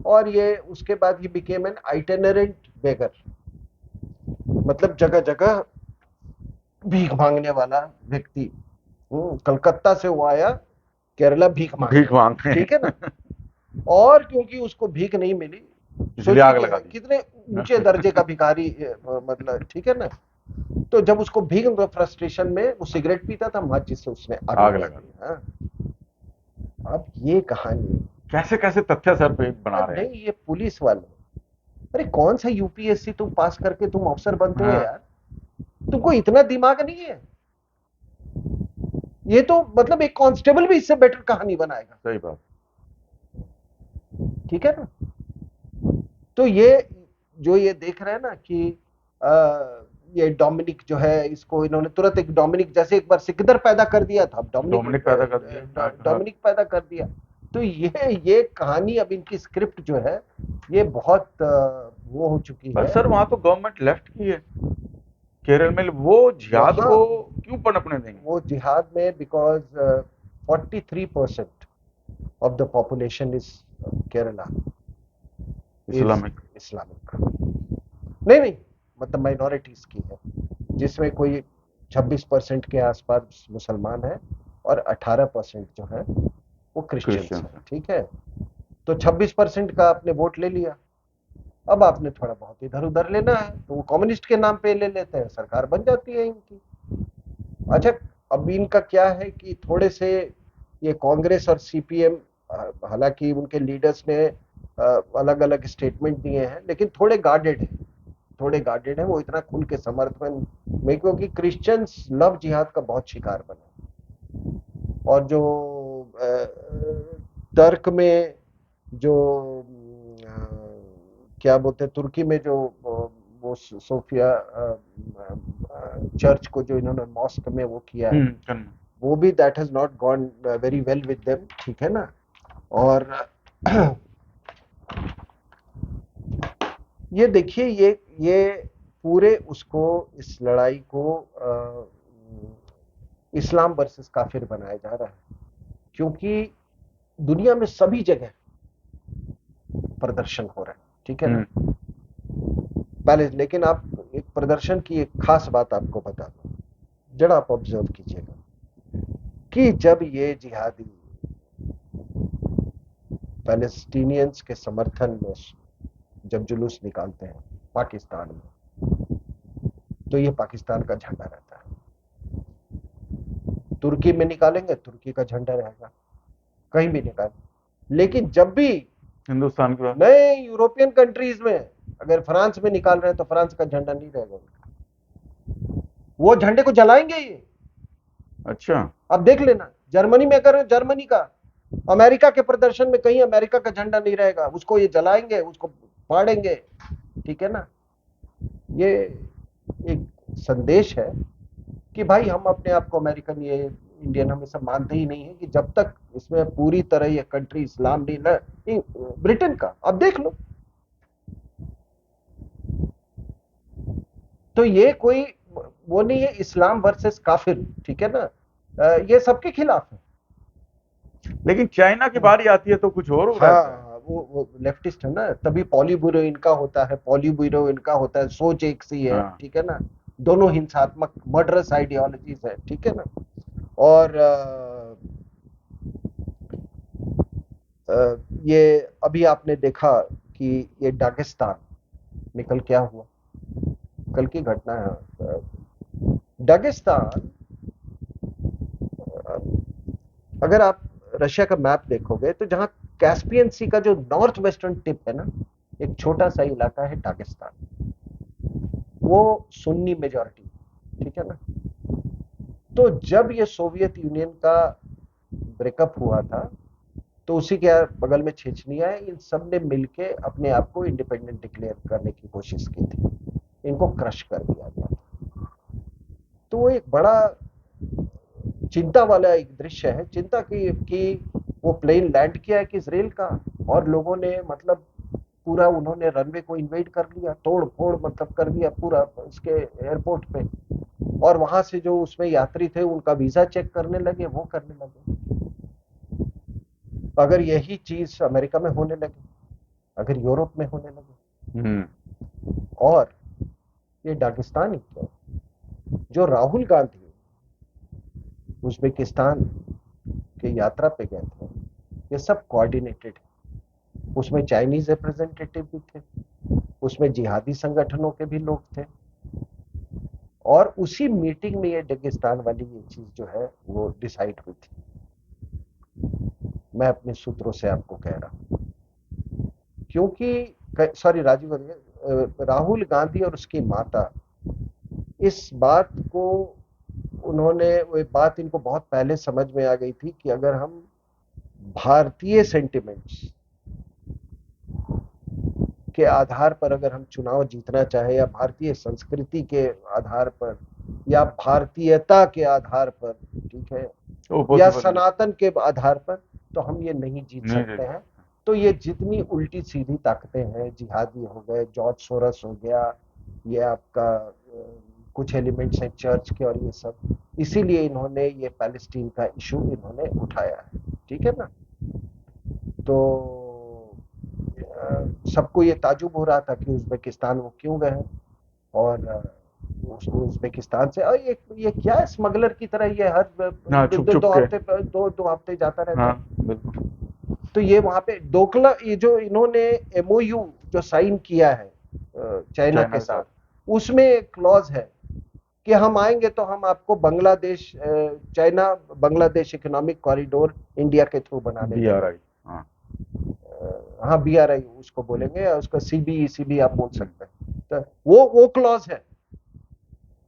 और ये उसके बाद ही बिकेम एन आइटिनरेंट बेगर, मतलब जगह जगह भीख मांगने वाला व्यक्ति। कलकत्ता से वो आया केरला भीख मांगने, ठीक है ना। और क्योंकि उसको भीख नहीं मिली, इसलिए आग लगा दी। कितने ऊंचे दर्जे का भिखारी, मतलब ठीक है ना। तो जब उसको भीख फ्रस्ट्रेशन में वो सिगरेट पीता था, माचिस से उसने आग लगा दी। अब ये कहानी कैसे कैसे तथ्य सर पे बना रहे हैं। नहीं, ये पुलिस वाले, अरे कौन सा यूपीएससी तुम पास करके तुम अफसर बनते हो यार, तुमको इतना दिमाग नहीं है? ये तो मतलब एक कांस्टेबल भी इससे बेटर कहानी बनाएगा। सही बात, ठीक है ना। तो ये जो ये देख रहे हैं ना कि ये डोमिनिक जो है, इसको इन्होंने तुरंत एक डोमिनिक, जैसे एक बार सिकंदर पैदा कर दिया था, डोमिनिक पैदा कर दिया, डोमिनिक पैदा कर दिया। तो ये कहानी अब इनकी स्क्रिप्ट जो है ये बहुत वो हो चुकी है। सर वहां तो गवर्नमेंट लेफ्ट की है केरल में, वो जिहाद को क्यों पनपने देंगे? वो जिहाद में because 43% of the population is Kerala Islamic नहीं, मतलब माइनॉरिटीज की है, जिसमें कोई 26% के आसपास मुसलमान है और 18% जो है वो क्रिश्चियंस है, ठीक है। तो 26% का आपने वोट ले लिया, अब आपने थोड़ा बहुत इधर उधर लेना है तो वो कम्युनिस्ट के नाम पे ले लेते हैं, सरकार बन जाती है इनकी। अच्छा, अब इनका क्या है कि थोड़े से ये कांग्रेस और सीपीएम, हालांकि उनके लीडर्स ने अलग अलग स्टेटमेंट दिए हैं, लेकिन थोड़े गार्डेड है, वो इतना खुल के समर्थन में, क्योंकि क्रिश्चियंस लव जिहाद का बहुत शिकार बने। और जो टर्क में जो क्या बोलते हैं, तुर्की में जो वो सोफिया चर्च को जो इन्होंने मॉस्क में वो किया है, वो भी that has not gone very well with them, ठीक है ना। और ये देखिए, ये पूरे उसको, इस लड़ाई को इस्लाम वर्सेस काफिर बनाया जा रहा है, क्योंकि दुनिया में सभी जगह प्रदर्शन हो रहा है, ठीक है ना। पहले लेकिन आप एक प्रदर्शन की एक खास बात आपको बता दूं, जरा आप ऑब्जर्व कीजिएगा कि जब ये जिहादी पैलेस्टीनियंस के समर्थन में जब जुलूस निकालते हैं पाकिस्तान में, तो ये पाकिस्तान का झंडा रहता है। तुर्की में निकालेंगे, तुर्की का झंडा रहेगा, कहीं भी निकालें। लेकिन जब भी हिंदुस्तान के नए यूरोपियन कंट्रीज में, अगर फ्रांस में निकाल रहे हैं तो फ्रांस का झंडा नहीं रहेगा, वो झंडे को जलाएंगे ये। अच्छा, अब देख लेना, जर्मनी में अगर जर्मनी का, अमेरिका के प्रदर्शन में कहीं अमेरिका का झंडा नहीं रहेगा, उसको ये जलाएंगे, उसको फाड़ेंगे, ठीक है ना। ये एक संदेश है कि भाई हम अपने आप को अमेरिकन, ये इंडियन हमें सब मानते ही नहीं है, कि जब तक इसमें पूरी तरह ये कंट्री इस्लाम नहीं, ब्रिटेन का अब देख लो, तो ये कोई वो नहीं है इस्लाम वर्सेस काफिर, ठीक है ना, ये सबके खिलाफ है। लेकिन चाइना की बारी आती है तो कुछ और हो रहा है। वो लेफ्टिस्ट है ना, तभी पॉलीब्यूरो इनका होता है, पॉलीब्यूरो इनका होता है, सोच एक सी है, ठीक है ना, दोनों हिंसात्मक मर्डरस आइडियोलॉजीज है, ठीक है ना। और ये अभी आपने देखा कि ये दागिस्तान में कल क्या हुआ, कल की घटना है। दागिस्तान, अगर आप रशिया का मैप देखोगे तो जहां कैस्पियन सी का जो नॉर्थ वेस्टर्न टिप है ना, एक छोटा सा इलाका है दागिस्तान, वो सुन्नी मेजॉरिटी, ठीक है ना। तो जब ये सोवियत यूनियन का ब्रेकअप हुआ था तो उसी के बगल में चेचनिया है, इन सब ने मिलके अपने आप को इंडिपेंडेंट डिक्लेयर करने की कोशिश की थी, इनको क्रश कर दिया गया था। तो वो एक बड़ा चिंता वाला एक दृश्य है, चिंता की कि वो प्लेन लैंड किया है कि इसराइल का, और लोगों ने मतलब पूरा उन्होंने रनवे को इन्वेड कर लिया, तोड़ फोड़ मतलब कर दिया पूरा उसके एयरपोर्ट पे, और वहां से जो उसमें यात्री थे उनका वीजा चेक करने लगे, वो करने लगे। अगर यही चीज अमेरिका में होने लगे, अगर यूरोप में होने लगे, और ये दागिस्तान ही क्यों, जो राहुल गांधी उज्बेकिस्तान के यात्रा पे गए थे, ये सब कोऑर्डिनेटेड है। उसमें चाइनीज रिप्रेजेंटेटिव भी थे, उसमें जिहादी संगठनों के भी लोग थे, और उसी मीटिंग में ये दागिस्तान वाली ये चीज जो है वो डिसाइड हुई थी। मैं अपने सूत्रों से आपको कह रहा हूं, क्योंकि सॉरी राजीव, राहुल गांधी और उसकी माता इस बात को, उन्होंने वो बात इनको बहुत पहले समझ में आ गई थी कि अगर हम भारतीय सेंटिमेंट्स के आधार पर अगर हम चुनाव जीतना चाहे, या भारतीय संस्कृति के आधार पर, या भारतीयता के आधार पर, ठीक है, या सनातन के आधार पर, तो हम ये नहीं जीत सकते हैं। तो ये जितनी उल्टी सीधी ताकतें हैं, जिहादी हो गए, जॉर्ज सोरस हो गया, ये आपका कुछ एलिमेंट्स हैं चर्च के, और ये सब, इसीलिए इन्होंने ये पैलेस्टीन का इशू इन्होंने उठाया है, ठीक है ना। तो सबको ये ताजुब हो रहा था कि उज्बेकिस्तान वो क्यों गए, और उज्बेकिस्तान से, और ये क्या है, स्मगलर की तरह ये हर दो हफ्ते जाता रहता है। बिल्कुल। तो ये वहां पे डोकला, ये जो इन्होंने एमओयू जो साइन किया है चाइना के साथ, उसमें एक क्लॉज है कि हम आएंगे तो हम आपको Bangladesh, China Bangladesh economic corridor India के थ्रू बनाने देंगे। हाँ, बीआरआई उसको बोलेंगे, उसका सीबी आप बोल सकते हैं। तो वो क्लॉज है,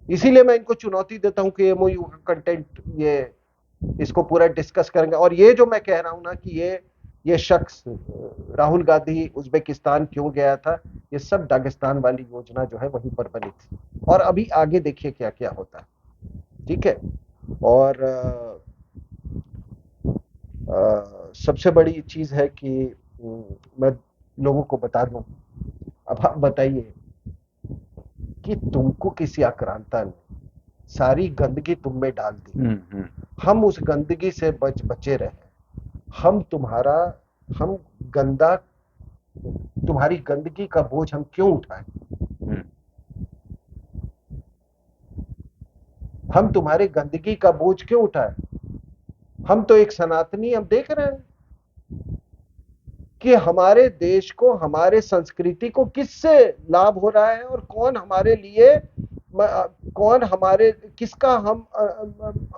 इसीलिए मैं इनको चुनौती देता हूं कि एमओयू का कंटेंट, ये इसको पूरा डिस्कस करेंगे। और ये जो मैं कह रहा हूं ना कि ये शख्स राहुल गांधी उज्बेकिस्तान क्यों गया था, ये सब दागिस्तान वाली योजना जो है वहीं पर बनी थी, और अभी आगे देखिए क्या क्या होता है, ठीक है। और सबसे बड़ी चीज है कि मैं लोगों को बता दूं, अब आप बताइए कि तुमको किसी आक्रांता ने सारी गंदगी तुम में डाल दी, हम उस गंदगी से बचे रहे, हम गंदा, तुम्हारी गंदगी का बोझ हम क्यों उठाएं, हम तुम्हारे गंदगी का बोझ क्यों उठाएं। हम तो एक सनातनी, हम देख रहे हैं कि हमारे देश को, हमारे संस्कृति को किससे लाभ हो रहा है, और कौन हमारे लिए, कौन हमारे, किसका हम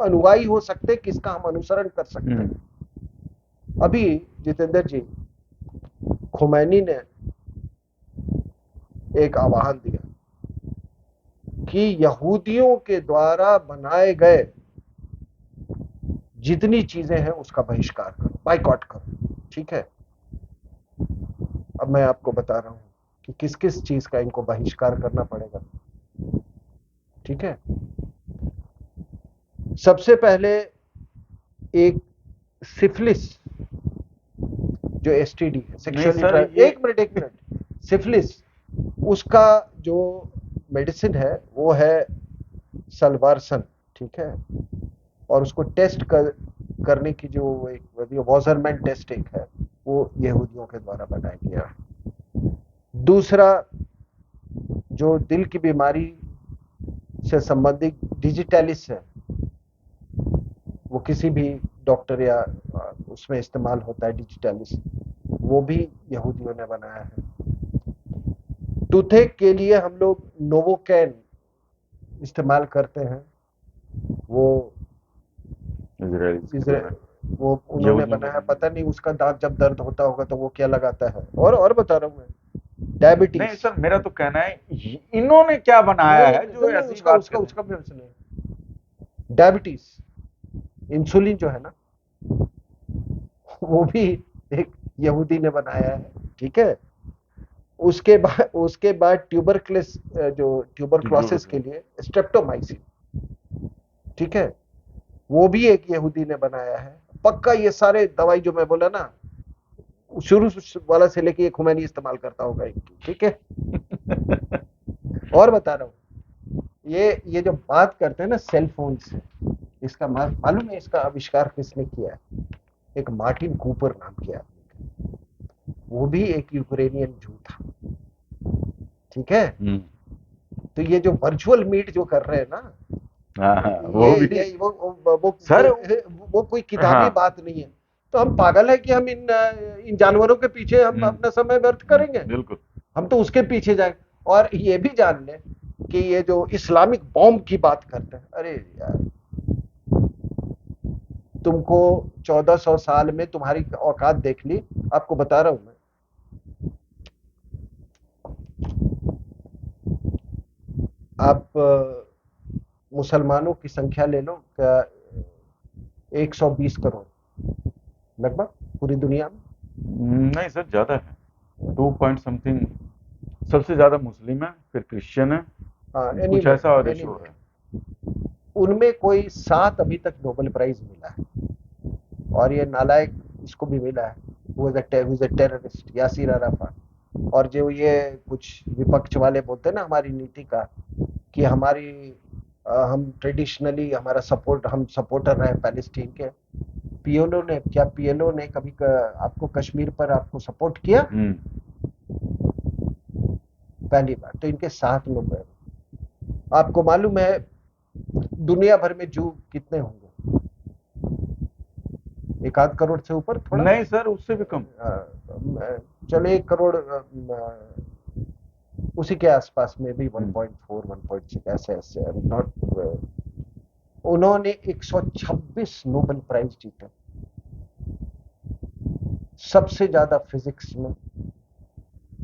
अनुयायी हो सकते, किसका हम अनुसरण कर सकते हैं। अभी जितेंद्र जी, खुमैनी ने एक आह्वान दिया कि यहूदियों के द्वारा बनाए गए जितनी चीजें हैं उसका बहिष्कार करो, बाइकआउट करो, ठीक है। अब मैं आपको बता रहा हूं कि किस किस चीज का इनको बहिष्कार करना पड़ेगा, ठीक है। सबसे पहले एक सिफिलिस जो एसटीडी है, सेक्सुअली, एक मिनट, सिफिलिस, उसका जो मेडिसिन है वो है सल्वारसन, ठीक है। और उसको टेस्ट करने की जो एक वॉजरमैन टेस्ट एक है, वो यहूदियों के द्वारा बनाया गया है। दूसरा, जो दिल की बीमारी से संबंधित डिजिटलिस है, वो किसी भी डॉक्टर या उसमें इस्तेमाल होता है डिजिटलिस, वो भी यहूदियों ने बनाया है। टूथेक के लिए हम लोग नोवोकैन इस्तेमाल करते हैं, वो इजराइल वो उन्होंने यहूदियों बनाया। का। पता नहीं उसका दांत जब दर्द होता होगा तो वो क्या लगाता है। और बता रहा हूँ मैं, नहीं डायबिटीज। सर, मेरा तो कहना है इन्होंने क्या बनाया है जो नहीं, ऐसी उसका बात उसका कर रहे उसका भी सुनिए। डायबिटीज, इंसुलिन जो है ना, वो भी एक यहूदी ने बनाया है। ठीक है। उसके बाद ट्यूबरक्लेस, जो ट्यूबरक्लोसिस के हैं। लिए स्ट्रेप्टोमाइसिन, ठीक है, वो भी एक यहूदी ने बनाया है। पक्का ये सारे दवाई जो मैं बोला ना, शुरू वाला से लेके ये खुमैनी इस्तेमाल करता होगा इनकी। ठीक है। और बता रहा हूँ, ये जो बात करते हैं ना सेल फोन से, इसका मालूम है इसका आविष्कार किसने किया है? एक मार्टिन कूपर नाम के आदमी, वो भी एक यूक्रेनियन जू था। ठीक है। तो ये जो वर्चुअल मीट जो कर रहे हैं ना, हाँ, वो ये भी ये वो सर। वो कोई किताबी हाँ। बात नहीं है। तो हम पागल है कि हम इन जानवरों के पीछे हम अपना समय व्यर्थ करेंगे? बिल्कुल। हम तो उसके पीछे जाएंगे। और ये भी जान लें कि ये जो इस्लामिक बॉम्ब की बात करते हैं, अरे यार, तुमको 1400 साल में तुम्हारी औकात देख ली। आपको बता रहा हूं मैं, आप मुसलमानों की संख्या ले लो, क्या 120 करोड़ लगभग पूरी दुनिया में। नहीं सर, ज्यादा है। 2 पॉइंट समथिंग। सबसे ज्यादा मुस्लिम है, फिर क्रिश्चियन है, हाँ, कुछ एनीवे ऐसा और रेशो एनीवे है। उनमें कोई 7 अभी तक नोबेल प्राइज मिला है। और ये नालायक, इसको भी मिला है, who is a terrorist, Yasser Arafat. और जो ये कुछ विपक्ष वाले बोलते हैं ना हमारी नीति का, कि हम ट्रेडिशनली हम सपोर्टर रहे पैलेस्टीन के। पीएलओ ने कभी आपको कश्मीर पर आपको सपोर्ट किया? पहली बात तो इनके 7 लोग हैं। आपको मालूम है दुनिया भर में जू कितने होंगे? 1 आध करोड़ से ऊपर थोड़ा। नहीं सर, उससे भी कम। चलो 1 करोड़, उसी के आसपास में भी 1.4 1.6 ऐसे ऐसे नॉट। उन्होंने 126 नोबेल प्राइज जीते, सबसे ज्यादा फिजिक्स में,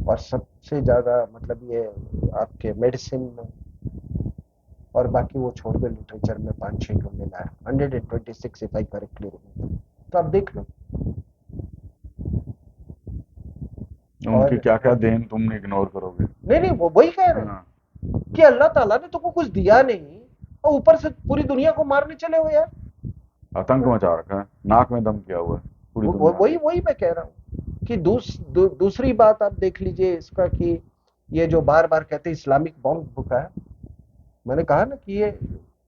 और सबसे ज्यादा मतलब ये आपके मेडिसिन में, और बाकी वो छोड़ के लिटरेचर में 5-6 को मिला है। 126 इफ आई करेक्टली रिमेंबर। तो आप देख लो। उनकी और क्या क्या देन तुम इग्नोर करोगे। नहीं नहीं, वो वही कह रहे हैं हाँ। कि अल्लाह ताला ने तुमको कुछ दिया नहीं, और ऊपर से पूरी दुनिया को मारने चले हो यार। आतंक मचा रखा है, नाक में दम किया हुआ है पूरी दुनिया वही में। वही मैं कह रहा हूँ कि दूसरी बात आप देख लीजिए इसका, कि ये जो बार बार कहते हैं इस्लामिक बॉम्ब बुका है, मैंने कहा ना कि ये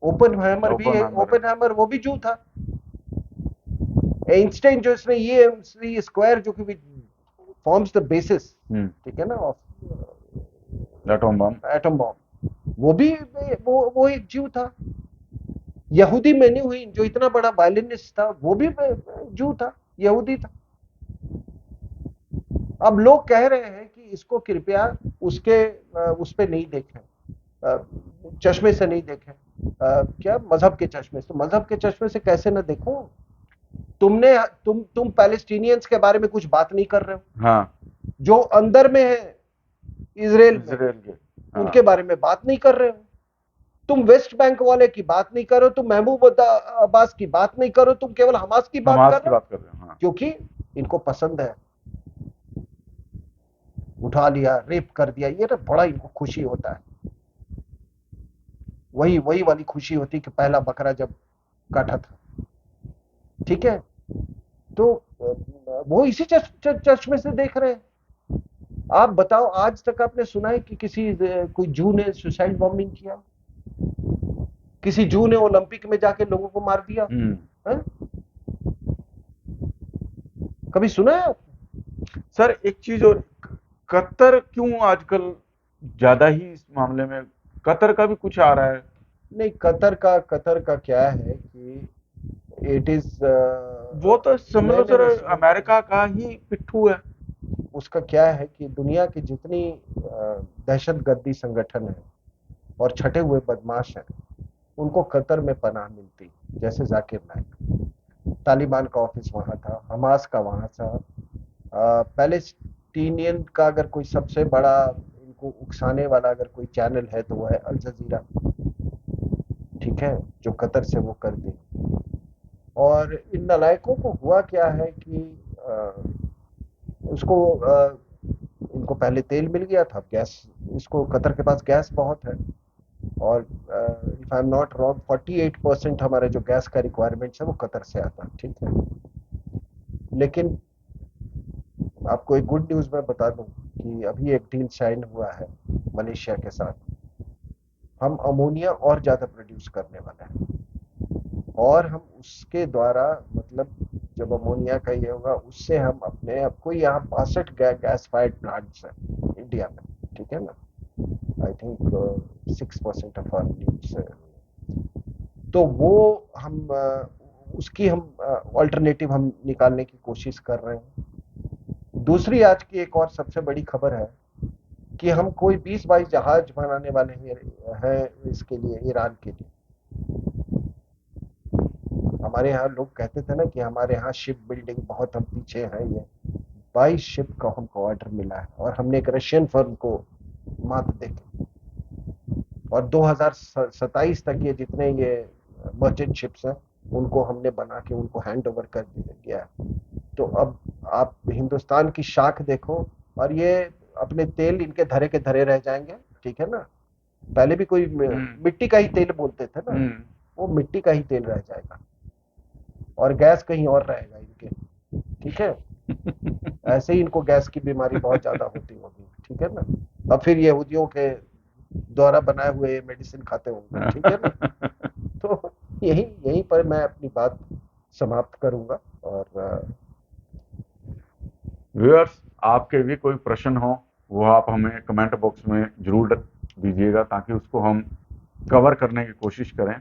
ओपनहाइमर भी है। ओपन है। ओपनहाइमर वो भी जू था। आइंस्टाइन जो इसने ये स्क्वायर जो कि फॉर्म्स द बेसिस, ठीक है ना, of atom bomb. Atom bomb, वो भी वो एक जीव था। यहूदी मेन्यूहीन जो इतना बड़ा वायलिनिस्ट था, वो भी जू था, यहूदी था। अब लोग कह रहे हैं कि इसको कृपया उसके उस पे नहीं देखें, चश्मे से नहीं देखें। क्या मजहब के चश्मे से? मजहब के चश्मे से कैसे ना देखूं? तुम पैलेस्टीनियंस के बारे में कुछ बात नहीं कर रहे हो। हाँ। जो अंदर में है इजराइल में, इसराइल के। हाँ। उनके बारे में बात नहीं कर रहे हो। तुम वेस्ट बैंक वाले की बात नहीं करो, तुम महमूद अब्बास की बात नहीं करो, तुम केवल हमास की बात हमास कर की रहे हो। बात कर रहे हो। हाँ। क्योंकि इनको पसंद है, उठा लिया, रेप कर दिया, ये ना बड़ा इनको खुशी होता है। वही वही वाली खुशी होती कि पहला बकरा जब काटा था। ठीक है। तो वो इसी चश्मे से देख रहे हैं। आप बताओ, आज तक आपने सुना है कि कोई जू ने सुसाइड बॉम्बिंग किया? किसी जू ने ओलंपिक में जाके लोगों को मार दिया है? कभी सुना है आप? सर एक चीज और, कतर क्यों आजकल ज्यादा ही इस मामले में, कतर का भी कुछ आ रहा है। नहीं, कतर का क्या है कि इट इज वो तो समझ लो सर सुनो। अमेरिका का ही पिट्ठू है। उसका क्या है कि दुनिया की जितनी दहशतगर्दी संगठन है और छटे हुए बदमाश हैं, उनको कतर में पनाह मिलती। जैसे जाकिर नाइक, तालिबान का ऑफिस वहां था, हमास का वहां था, पैलेस्टीनियन का अगर कोई सबसे बड़ा इनको उकसाने वाला अगर कोई चैनल है तो वो है अल जजीरा। ठीक है, जो कतर से वो करते हैं। और इन नालायकों को हुआ क्या है कि उसको इनको पहले तेल मिल गया था, गैस, इसको कतर के पास गैस बहुत है। और if I am not wrong 48% हमारे जो गैस का रिक्वायरमेंट्स है वो कतर से आता है। ठीक है, लेकिन आपको एक गुड न्यूज मैं बता दूं कि अभी एक डील साइन हुआ है मलेशिया के साथ। हम अमोनिया और ज्यादा प्रोड्यूस करने वाले हैं, और हम उसके द्वारा, मतलब जब अमोनिया का ये होगा उससे हम अपने, आपको यहाँ 62 गैस फायर्ड प्लांट्स हैं इंडिया में। ठीक है ना, I think 6% of our needs. तो वो हम उसकी हम ऑल्टरनेटिव हम निकालने की कोशिश कर रहे हैं। दूसरी आज की एक और सबसे बड़ी खबर है कि हम कोई 20-22 जहाज बनाने वाले हैं इसके लिए, ईरान के लिए। हमारे यहाँ लोग कहते थे ना कि हमारे यहाँ शिप बिल्डिंग बहुत हम पीछे हैं, ये 22 शिप का हमको ऑर्डर मिला है, और हमने एक रशियन फर्म को मात देके, और 2027 तक ये जितने ये मर्चेंट शिप्स हैं उनको हमने बना के उनको हैंड ओवर कर दिया गया है। तो अब आप हिंदुस्तान की शाख देखो, और ये अपने तेल इनके धरे के धरे रह जाएंगे। ठीक है ना, पहले भी कोई हम्म। मिट्टी का ही तेल बोलते थे ना, हम्म। वो मिट्टी का ही तेल रह जाएगा, और गैस कहीं और रहेगा इनके। ठीक है, ऐसे ही इनको गैस की बीमारी बहुत ज्यादा होती होगी। ठीक है ना, अब फिर यहूदियों के द्वारा बनाए हुए मेडिसिन खाते होंगे। ठीक है ना, तो यही यहीं पर मैं अपनी बात समाप्त करूंगा। और व्यूअर्स, आपके भी कोई प्रश्न हो वो आप हमें कमेंट बॉक्स में जरूर दीजिएगा ताकि उसको हम कवर करने की कोशिश करें।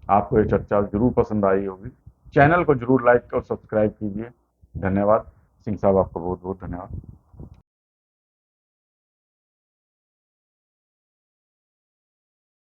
आपको ये चर्चा जरूर पसंद आई होगी। चैनल को जरूर लाइक और सब्सक्राइब कीजिए। धन्यवाद। सिंह साहब, आपका बहुत बहुत धन्यवाद।